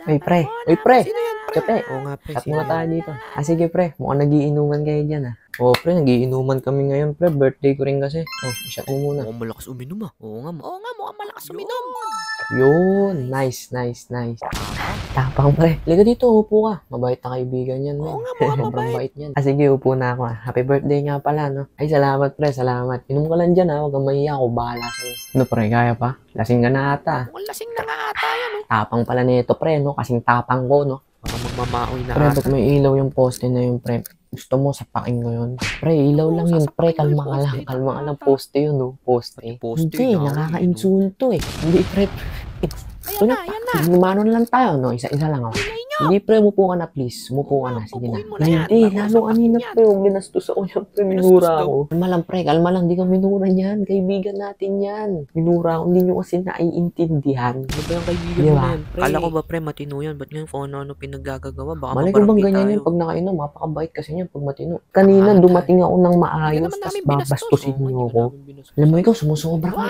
Uy, pre. Uy, pre. Sino yan, pre? Kape. Oo nga, pre. Chat Sino muna yan? tayo dito. Sige, pre. Mukhang nagiinuman kayo dyan, ah. Oo, pre. Nagiinuman kami ngayon, pre. Birthday ko rin kasi. Shot mo muna. Mukhang malakas uminom ah. Oo nga, mukhang malakas uminom. Yun. Nice. Tapang, pre. Liga dito, upo ka. Mabait na kaibigan yan, Oo men. nga, mukhang Sobrang mabait. bait yan. Sige, upo na ako, ah. Happy birthday nga pala, no? Ay, salamat, pre. Salamat. Inom ka lang dyan, ah. Huwag kang mahiya. Ako bahala sa'yo. Ano, pre? Kaya pa? Lasing ka na ata. Mukhang lasing na nga ata yan, oh. Tapang pala nito, pre, no? Kasing tapang ko, no? Parang magmamaoy na Pre, ata. ba't may ilaw yung poste na yun, pre? Gusto mo sapakin ko yun? Pre, ilaw lang yun, pre. sasapakin mo Kalma yung ka lang. poste. Kalma ka lang. Poste yun, no? Poste. Poste Hindi, na, nakaka-insulto eh. Hindi, pre. Ayan na. Lumano na lang tayo, no? Isa-isa lang, oh. Hindi, pre. Umupo ka na, please. Umupo ka na. Sige na. Upuin mo na yan. Hindi, Bago lalo sapakin kanina, yan. pre. Huwag ginastos ako yan, pre. Minura ako. Kalma lang, pre. Kalma lang. Hindi ka minura yan. Kaibigan natin yan. Minura ako. Hindi nyo kasi naiintindihan. Ano ba yung kaibigan Di mo ba? na yan, pre? Kala ko ba, pre, matino yan? Ba't ngayon kung ano-ano pinaggagawa? Baka Malay ko bang mabarangay ganyan tayo. yan pag nakainom, mapakabait kasi niyan pag matino. Kanina dumating ako ng Hindi maayos, naman tas namin binastos. babastusin Oo, niyo hindi ako. namin binastos. Alam mo ikaw, sumusobra ka.